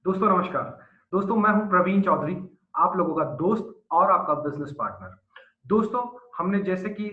दोस्तों नमस्कार। दोस्तों मैं हूं प्रवीण चौधरी, आप लोगों का दोस्त और आपका बिजनेस पार्टनर। दोस्तों हमने जैसे कि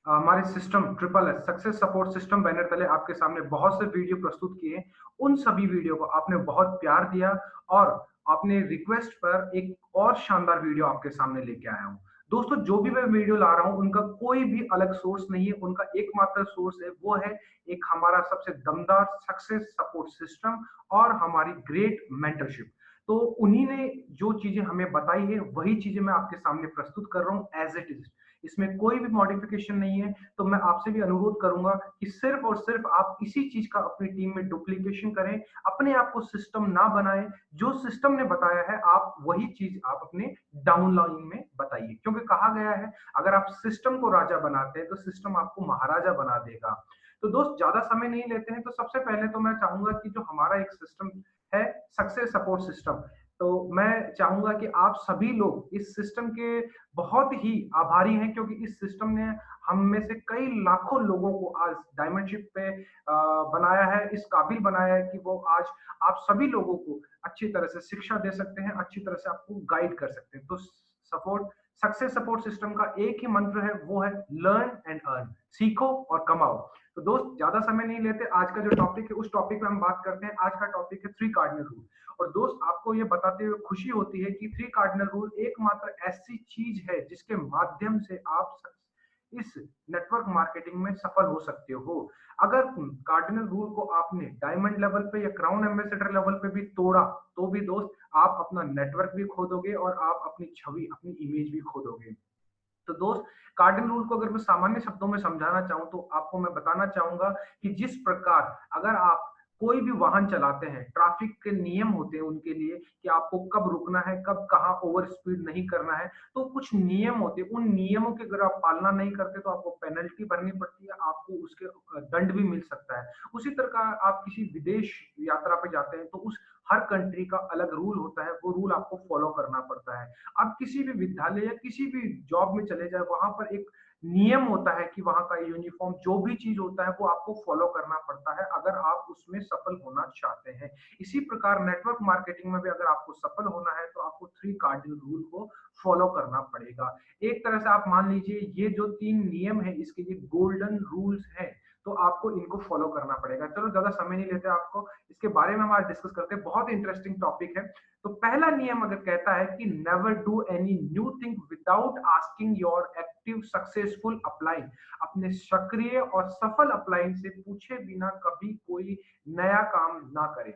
हमारे system triple S success support system banner तले आपके सामने बहुत से वीडियो प्रस्तुत किए। उन सभी वीडियो को आपने बहुत प्यार दिया और आपने रिक्वेस्ट पर एक और शानदार वीडियो आपके सामने लेके आया हूँ। दोस्तों जो भी मैं वीडियो ला रहा हूँ उनका कोई भी अलग सोर्स नहीं है, उनका एकमात्र सोर्स है वो है एक हमारा सबसे दमदार सक्सेस सपोर्ट सिस्टम और हमारी ग्रेट मेंटरशिप। तो उन्हीं ने जो चीजें हमें बताई है वही चीजें मैं आपके सामने प्रस्तुत कर रहा हूं एज इट इज। इसमें कोई भी मॉडिफिकेशन नहीं है। तो मैं आपसे भी अनुरोध करूंगा कि सिर्फ और सिर्फ आप इसी चीज का अपनी टीम में डुप्लीकेशन करें, अपने आप को सिस्टम ना बनाएं। जो सिस्टम ने बताया है आप वही चीज आप अपने डाउनलाइन में बताइए, क्योंकि कहा गया है अगर आप सिस्टम को राजा बनाते हैं तो सिस्टम आपको महाराजा बना देगा। तो दोस्त ज्यादा समय नहीं लेते हैं, तो सबसे पहले तो मैं चाहूंगा कि जो हमारा एक सिस्टम है सक्सेस सपोर्ट सिस्टम, तो मैं चाहूंगा कि आप सभी लोग इस सिस्टम के बहुत ही आभारी हैं, क्योंकि इस सिस्टम ने हम में से कई लाखों लोगों को आज डायमंडशिप पे बनाया है, इस काबिल बनाया है कि वो आज आप सभी लोगों को अच्छी तरह से शिक्षा दे सकते हैं, अच्छी तरह से आपको गाइड कर सकते हैं। तो सपोर्ट सक्सेस सपोर्ट सिस्टम का एक ही मंत्र है, वो है लर्न एंड अर्न, सीखो और कमाओ। तो दोस्त ज्यादा समय नहीं लेते, आज का जो टॉपिक है उस टॉपिक में हम बात करते हैं। आज का टॉपिक है थ्री कार्डिनल रूल। और दोस्त आपको ये बताते हुए खुशी होती है कि थ्री कार्डिनल रूल एकमात्र ऐसी चीज है जिसके माध्यम से आप इस नेटवर्क मार्केटिंग में सफल हो सकते हो। अगर कार्डिनल रूल को आपने डायमंड लेवल पे या क्राउन एम्बेसडर लेवल पे भी तोड़ा तो भी दोस्त आप अपना नेटवर्क भी खो दोगे और आप अपनी छवि अपनी इमेज भी खो दोगे। तो दोस्त कार्डिनल रूल को अगर मैं सामान्य शब्दों में समझाना चाहूं तो आपको मैं बताना चाहूंगा कि जिस प्रकार अगर आप कोई भी वाहन चलाते हैं, ट्रैफिक के नियम होते हैं उनके लिए कि आपको कब रुकना है, कब कहाँ ओवर स्पीड नहीं करना है। तो कुछ नियम होते हैं, उन नियमों की अगर आप पालना नहीं करते तो आपको पेनल्टी भरनी पड़ती है, आपको उसके दंड भी मिल सकता है। उसी तरह का आप किसी विदेश यात्रा पे जाते हैं तो उस हर कंट्री का अलग रूल होता है, वो रूल आपको फॉलो करना पड़ता है। आप किसी भी विद्यालय या किसी भी जॉब में चले जाए, वहां पर एक नियम होता है कि वहां का यूनिफॉर्म जो भी चीज होता है वो आपको फॉलो करना पड़ता है अगर आप उसमें सफल होना चाहते हैं। इसी प्रकार नेटवर्क मार्केटिंग में भी अगर आपको सफल होना है तो आपको थ्री कार्डिनल रूल को फॉलो करना पड़ेगा। एक तरह से आप मान लीजिए ये जो तीन नियम है इसके ये गोल्डन रूल्स हैं, तो आपको इनको फॉलो करना पड़ेगा। चलो ज्यादा समय नहीं लेते, आपको इसके बारे में हम आज डिस्कस करते हैं, बहुत इंटरेस्टिंग टॉपिक है। तो पहला नियम अगर कहता है कि never do any new thing without asking your active successful upline, अपने सक्रिय और सफल अपलाइन से पूछे बिना कभी कोई नया काम ना करें।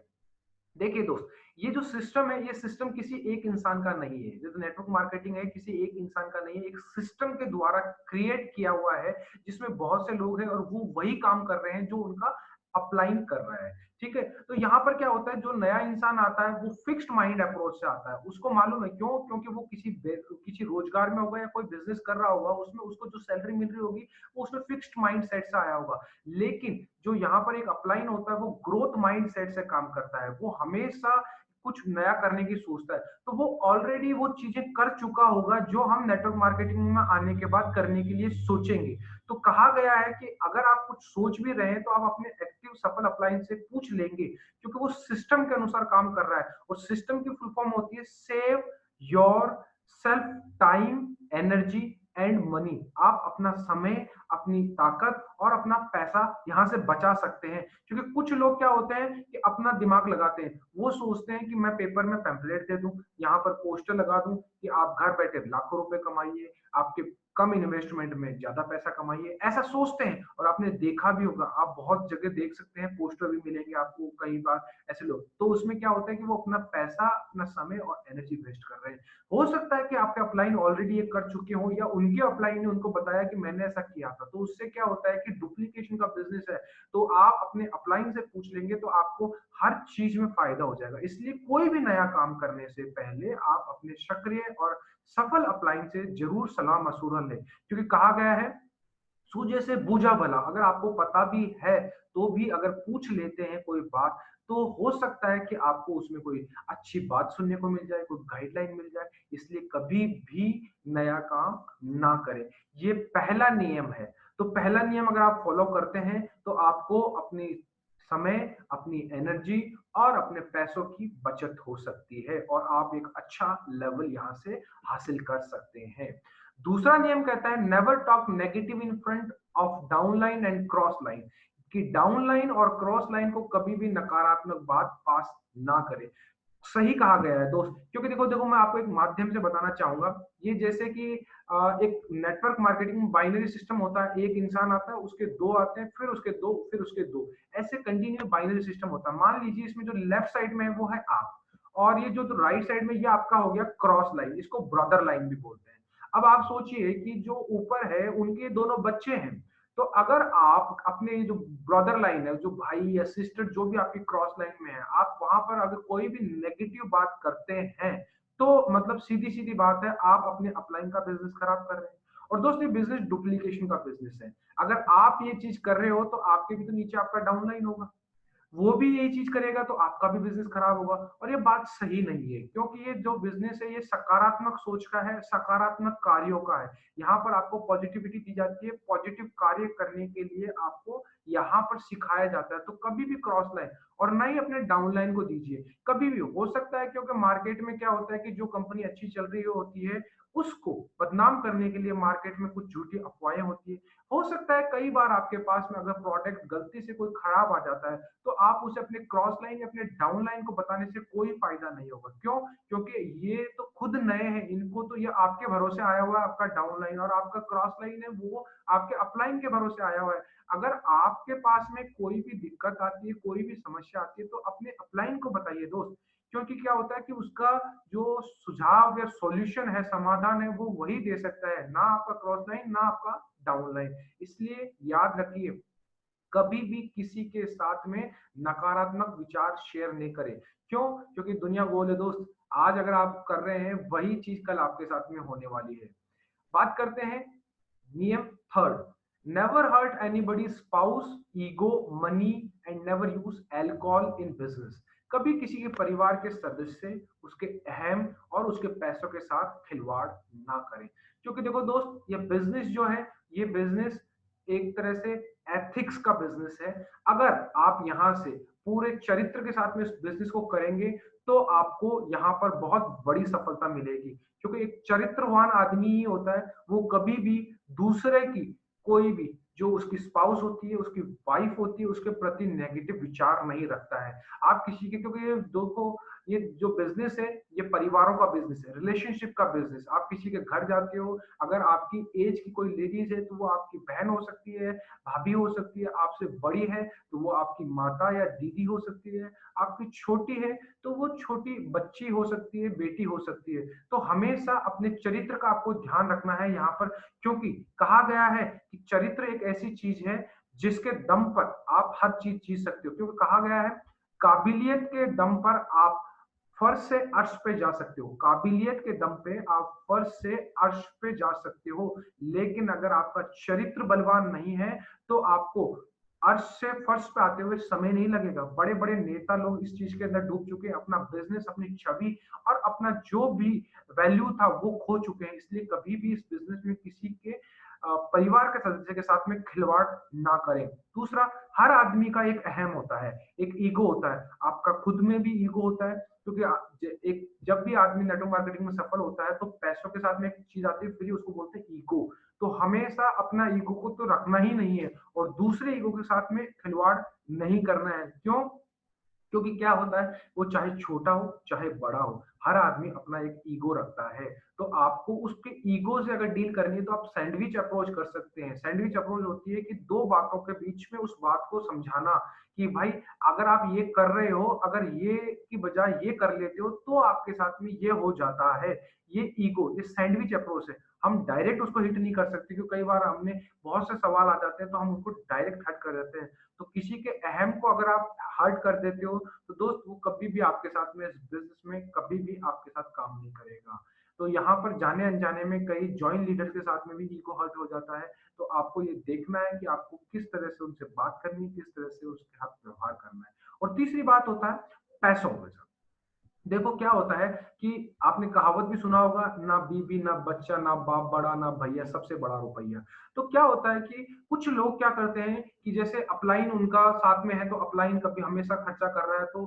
देखिए दोस्त, ये जो सिस्टम है ये सिस्टम किसी एक इंसान का नहीं है। जैसे नेटवर्क मार्केटिंग है किसी एक इंसान का नहीं है, एक सिस्टम के द्वारा क्रिएट किया हुआ है जिसमें बहुत से लोग हैं और वो वही काम कर रहे हैं जो उनका अपलाइन कर रहा है। ठीक है, तो यहाँ पर क्या होता है, जो नया इंसान आता है वो फिक्स्ड माइंड अप्रोच से आता है। उसको मालूम है क्यों, क्योंकि वो किसी रोजगार में होगा या कोई बिजनेस कर रहा होगा, उसमें उसको जो सैलरी मिल रही होगी वो उसमें फिक्स्ड माइंड सेट से आया होगा। लेकिन जो यहाँ पर एक अपलाइन होता है वो ग्रोथ माइंडसेट से काम करता है, वो हमेशा कुछ नया करने की सोचता है। तो वो ऑलरेडी वो चीजें कर चुका होगा जो हम नेटवर्क मार्केटिंग में आने के बाद करने के लिए सोचेंगे। तो कहा गया है कि अगर आप कुछ सोच भी रहे हैं तो आप अपने एक्टिव सफल अपलाइन से पूछ लेंगे, क्योंकि वो सिस्टम के अनुसार काम कर रहा है। और सिस्टम की फुल फॉर्म होती है save your self time energy and money. आप अपना समय, अपनी ताकत और अपना पैसा यहाँ से बचा सकते हैं। क्योंकि कुछ लोग क्या होते हैं कि अपना दिमाग लगाते हैं, वो सोचते हैं कि मैं पेपर में पैम्पलेट दे दूं, यहाँ पर पोस्टर लगा दूं कि आप घर बैठे लाखों रुपए कमाइए, आपके कम इन्वेस्टमेंट में ज्यादा पैसा कमाइए, ऐसा सोचते हैं। और आपने देखा भी होगा, आप बहुत जगह देख सकते हैं, पोस्टर भी मिलेंगे आपको कई बार ऐसे लोग। तो उसमें क्या होता है कि वो अपना पैसा, अपना समय और एनर्जी वेस्ट कर रहे हैं। हो सकता है कि आपके अपलाइन ऑलरेडी ये कर चुके हो या उनके अपलाइन ने उनको बताया कि मैंने ऐसा किया था। तो उससे क्या होता है कि डुप्लीकेशन का बिजनेस है, तो आप अपने अपलाइन से पूछ लेंगे तो आपको हर चीज में फायदा हो जाएगा। इसलिए कोई भी नया काम करने से पहले आप अपने सक्रिय और सफल अपलाइन से जरूर सलाह मशवरा लें, क्योंकि कहा गया है सूझे से बूझा भला। अगर आपको पता भी है तो भी अगर पूछ लेते हैं कोई बात, तो हो सकता है कि आपको उसमें कोई अच्छी बात सुनने को मिल जाए, कोई गाइडलाइन मिल जाए। इसलिए कभी भी नया काम ना करें, ये पहला नियम है। तो पहला नियम अगर आप फॉलो करते हैं तो आपको अपनी समय, अपनी एनर्जी और अपने पैसों की बचत हो सकती है और आप एक अच्छा लेवल यहाँ से हासिल कर सकते हैं। दूसरा नियम कहता है never talk negative in front of downline and cross line, कि डाउनलाइन और क्रॉस लाइन को कभी भी नकारात्मक बात पास ना करें। सही कहा गया है दोस्त, क्योंकि देखो देखो मैं आपको एक माध्यम से बताना चाहूंगा। ये जैसे कि एक नेटवर्क मार्केटिंग में बाइनरी सिस्टम होता है, एक इंसान आता है, उसके दो आते हैं, फिर उसके दो, फिर उसके दो, ऐसे कंटिन्यू बाइनरी सिस्टम होता है। मान लीजिए इसमें जो लेफ्ट साइड में है वो है आप, और ये जो राइट साइड में ये आपका हो गया क्रॉस लाइन, इसको ब्रदर लाइन भी बोलते हैं। अब आप सोचिए कि जो ऊपर है उनके दोनों बच्चे हैं, तो अगर आप अपने जो ब्रदर लाइन है, जो भाई या सिस्टर जो भी आपकी क्रॉस लाइन में है, आप वहां पर अगर कोई भी नेगेटिव बात करते हैं, तो मतलब सीधी सीधी बात है आप अपने अपलाइन का बिजनेस खराब कर रहे हैं। और दोस्त ये बिजनेस डुप्लीकेशन का बिजनेस है। अगर आप ये चीज कर रहे हो तो आपके भी तो नीचे आपका डाउनलाइन होगा, वो भी यही चीज करेगा तो आपका भी बिजनेस खराब होगा। और ये बात सही नहीं है, क्योंकि ये जो बिजनेस है ये सकारात्मक सोच का है, सकारात्मक कार्यों का है। यहाँ पर आपको पॉजिटिविटी दी जाती है, पॉजिटिव कार्य करने के लिए आपको यहाँ पर सिखाया जाता है। तो कभी भी क्रॉस लाइन और ना ही अपने डाउन लाइन को दीजिए, कभी भी। हो सकता है क्योंकि मार्केट में क्या होता है कि जो कंपनी अच्छी चल रही होती है उसको बदनाम करने के लिए मार्केट में कुछ झूठी अफवाहें होती है। हो सकता है कई बार आपके पास में अगर प्रोडक्ट गलती से कोई खराब आ जाता है, तो आप उसे अपने क्रॉस लाइन या अपने डाउन लाइन को बताने से कोई फायदा नहीं होगा। क्यों? क्योंकि ये तो खुद नए हैं, इनको तो ये आपके भरोसे आया हुआ है आपका डाउन लाइन, और आपका क्रॉस लाइन है वो आपके अपलाइन के भरोसे आया हुआ है। अगर आपके पास में कोई भी दिक्कत आती है, कोई भी समस्या आती है, तो अपने अपलाइन को बताइए दोस्त। क्योंकि क्या होता है कि उसका जो सुझाव या सॉल्यूशन है, समाधान है, वो वही दे सकता है, ना आपका क्रॉस लाइन, ना आपका डाउन लाइन। इसलिए याद रखिए, कभी भी किसी के साथ में नकारात्मक विचार शेयर नहीं करें। क्यों? क्योंकि दुनिया गोल है दोस्त, आज अगर आप कर रहे हैं वही चीज कल आपके साथ में होने वाली है। बात करते हैं नियम third, never hurt anybody spouse, ego, money and never use alcohol in business. कभी किसी के परिवार के सदस्य, उसके अहम और उसके पैसों के साथ खिलवाड़ ना करें। क्योंकि देखो दोस्त, ये बिजनेस जो है, ये बिजनेस एक तरह से एथिक्स का बिजनेस है। अगर आप यहाँ से पूरे चरित्र के साथ में इस बिजनेस को करेंगे, तो आपको यहाँ पर बहुत बड़ी सफलता मिलेगी। क्योंकि एक चरित्रवान आदमी ही होता है वो कभी भी दूसरे की, कोई भी जो उसकी स्पाउस होती है, उसकी वाइफ होती है, उसके प्रति नेगेटिव विचार नहीं रखता है। आप किसी के, क्योंकि ये देखो, ये जो बिजनेस है ये परिवारों का बिजनेस है, रिलेशनशिप का बिजनेस। आप किसी के घर जाते हो, अगर आपकी एज की कोई लेडीज है तो वो आपकी बहन हो सकती है, भाभी हो सकती है, आपसे बड़ी है तो वो आपकी माता या दीदी हो सकती है, आपकी छोटी है तो वो छोटी बच्ची हो सकती है, बेटी हो सकती है। तो हमेशा अपने चरित्र का आपको ध्यान रखना है यहाँ पर, क्योंकि कहा गया है कि चरित्र एक ऐसी चीज है जिसके दम पर आप हर चीज जीत सकते हो। क्योंकि कहा गया है काबिलियत के दम पर आप फर्श से अर्श पे जा सकते हो, काबिलियत के दम पे आप फर्श से अर्श पे जा सकते हो, लेकिन अगर आपका चरित्र बलवान नहीं है तो आपको अर्श से फर्श पे आते हुए समय नहीं लगेगा। बड़े बड़े नेता लोग इस चीज के अंदर डूब चुके हैं, अपना बिजनेस, अपनी छवि और अपना जो भी वैल्यू था वो खो चुके हैं। इसलिए कभी भी इस बिजनेस में किसी के परिवार के सदस्य के साथ में खिलवाड़ ना करें। दूसरा, हर आदमी का एक अहम होता है, एक ईगो होता है। आपका खुद में भी ईगो होता है, क्योंकि एक जब भी आदमी नेटवर्क मार्केटिंग में सफल होता है तो पैसों के साथ में एक चीज आती है फ्री, उसको बोलते हैं ईगो। तो हमेशा अपना ईगो को तो रखना ही नहीं है और दूसरे ईगो के साथ में खिलवाड़ नहीं करना है। क्यों? क्योंकि क्या होता है, वो चाहे छोटा हो चाहे बड़ा हो, हर आदमी अपना एक ईगो रखता है। तो आपको उसके ईगो से अगर डील करनी है तो आप सैंडविच अप्रोच कर सकते हैं। सैंडविच अप्रोच होती है कि दो बातों के बीच में उस बात को समझाना कि भाई, अगर आप ये कर रहे हो, अगर ये की बजाय ये कर लेते हो तो आपके साथ में ये हो जाता है। ये ईगो, ये सैंडविच अप्रोच है। हम डायरेक्ट उसको हिट नहीं कर सकते, क्योंकि कई बार हमने बहुत से सवाल आ जाते हैं तो हम उनको डायरेक्ट हट कर देते हैं। तो किसी के अहम को अगर आप हर्ट कर देते हो तो दोस्त वो कभी भी आपके साथ में, इस बिजनेस में कभी भी आपके साथ काम नहीं करेगा। तो यहाँ पर जाने अनजाने में कई जॉइंट लीडर्स के साथ में भी ईगो हर्ट हो जाता है। तो आपको ये देखना है कि आपको किस तरह से उनसे बात करनी है, किस तरह से उसके साथ व्यवहार करना है। और तीसरी बात होता है पैसों के साथ। देखो क्या होता है कि आपने कहावत भी सुना होगा, ना बीवी ना बच्चा ना बाप बड़ा ना भैया, सबसे बड़ा रुपया। तो क्या होता है कि कुछ लोग क्या करते हैं कि जैसे अपलाइन उनका साथ में है तो अपलाइन कभी हमेशा खर्चा कर रहा है, तो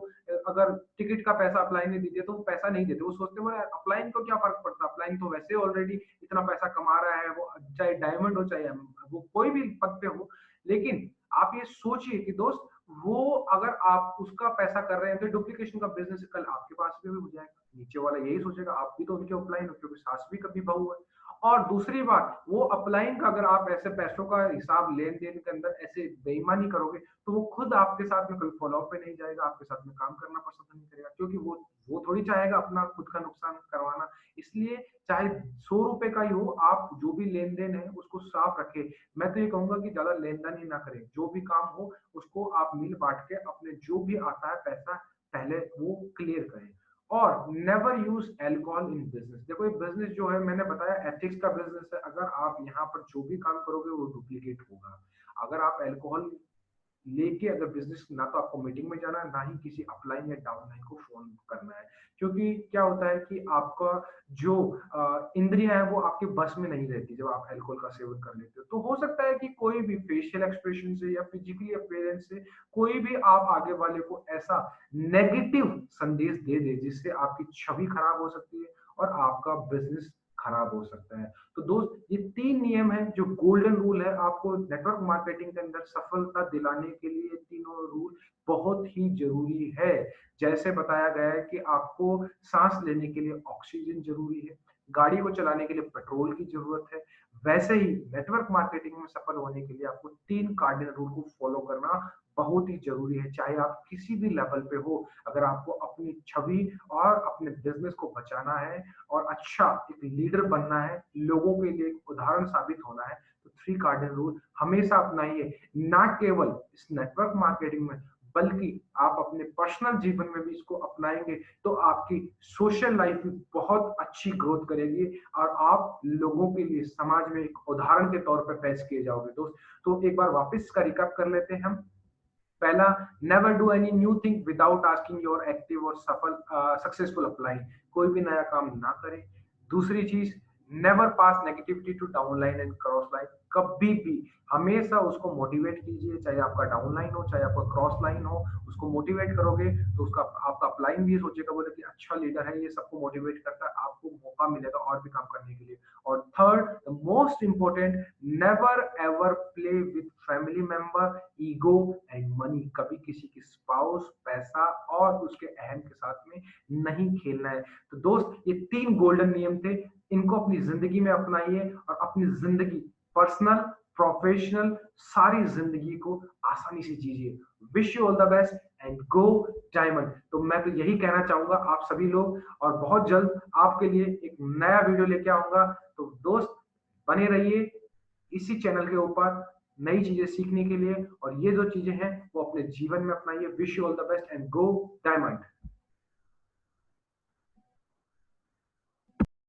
अगर टिकट का पैसा अपलाइन ने दीजिए तो वो पैसा नहीं देते, वो सोचते हैं अपलाइन को क्या फर्क पड़ता है, अपलाइन तो वैसे ऑलरेडी इतना पैसा कमा रहा है, वो चाहे डायमंड हो चाहे वो कोई भी पद पे हो। लेकिन आप ये सोचिए कि दोस्त, वो अगर आप उसका पैसा कर रहे हैं तो डुप्लीकेशन का बिजनेस कल आपके पास में भी हो जाएगा। नीचे वाला यही सोचेगा आप भी तो उनके अपलाइन हो, क्योंकि सास भी कभी बहू है। और दूसरी बात, वो अपलाइन का अगर आप ऐसे पैसों का हिसाब लेन-देन के अंदर ऐसे बेईमानी करोगे, तो वो खुद आपके साथ में कभी फ़ॉलो-अप पे नहीं जाएगा, आपके साथ में काम करना पसंद नहीं करेगा, क्योंकि वो थोड़ी चाहेगा अपना खुद का नुकसान करवाना। इसलिए चाहे ₹100 का ही हो, आप जो भी लेन-देन है उसको साफ रखें। मैं तो ये कहूँगा कि ज़्यादा लेन-देन ही ना करें। जो भी काम हो उसको आप मिल बाँट के अपने जो भी आता है पैसा पहले वो क्लियर करें। और नेवर यूज़ अल्कोहल इन बिज़नेस। देखो ये बिज़नेस जो है, मैंने बताया एथिक्स का बिज़नेस है। अगर आप यहाँ पर जो भी काम करोगे वो डुप्लीकेट होगा। अगर आप अल्कोहल लेके अगर बिज़नेस, ना तो आपको मीटिंग में जाना है, ना ही किसी अपलाइन या डाउनलाइन को फ़ोन करना है। क्योंकि क्या होता है कि आपका जो इंद्रियाँ हैं वो आपके बस में नहीं रहती जब आप अल्कोहल का सेवन कर लेते हो। तो हो सकता है कि कोई भी फेशियल एक्सप्रेशन से या फिज़िकली अपीयरेंस से कोई भी आप आगे वाले को ऐसा नेगेटिव संदेश दे दे जिससे आपकी छवि खराब हो सकती है और आपका बिज़नेस खराब हो सकता है। तो दोस्त, ये 3 नियम हैं जो गोल्डन रूल है, आपको नेटवर्क मार्केटिंग के अंदर सफलता दिलाने के लिए तीनों रूल बहुत ही ज़रूरी है। जैसे बताया गया है कि आपको साँस लेने के लिए ऑक्सीजन ज़रूरी है, गाड़ी को चलाने के लिए पेट्रोल की ज़रूरत है, वैसे ही नेटवर्क मार्केटिंग में सफल होने के लिए आपको 3 कार्डिनल रूल को फॉलो करना बहुत ही ज़रूरी है। चाहे आप किसी भी लेवल पे हो, अगर आपको अपनी छवि और अपने बिज़नेस को बचाना है और अच्छा एक लीडर बनना है, लोगों के लिए एक उदाहरण साबित होना है, तो 3 कार्डिनल रूल हमेशा अपनाइए। ना केवल इस नेटवर्क मार्केटिंग में, बल्कि आप अपने पर्सनल जीवन में भी इसको अपनाएँगे, तो आपकी सोशल लाइफ भी बहुत अच्छी ग्रोथ करेगी और आप लोगों के लिए समाज में एक उदाहरण के तौर पे पेश किए जाओगे दोस्त। तो एक बार वापस इसका रिकैप कर लेते हैं हम। पहला, never do any new thing without asking your active और सक्सेसफुल अपलाइन। कोई भी नया काम ना करें। दूसरी चीज, never pass negativity to downline and cross line. कभी भी हमेशा उसको मोटिवेट कीजिए, चाहे आपका डाउनलाइन हो चाहे आपका क्रॉस लाइन हो, उसको मोटिवेट करोगे तो उसका आपका अपलाइन भी सोचेगा, बोले कि अच्छा लीडर है, ये सबको मोटिवेट करता है, आपको मौका मिलेगा और भी काम करने के लिए। और third, the most important, never ever play with family member, ego and money. कभी किसी की स्पाउस, पैसा और उसके अहम के साथ में नहीं खेलना है। तो दोस्त, ये 3 गोल्डन नियम थे, इनको अपनी जिंदगी में अपनाइए और अपनी जिंदगी, पर्सनल, प्रोफेशनल, सारी जिंदगी को आसानी से जीजिए। Wish you all the best and go diamond. तो मैं तो यही कहना चाहूंगा आप सभी लोग, और बहुत जल्द आपके लिए एक नया वीडियो लेके आऊंगा। तो दोस्त, बने रहिए इसी चैनल के ऊपर नई चीजें सीखने के लिए, और ये जो चीजें हैं वो अपने जीवन में अपनाइए। Wish you all the best and go diamond.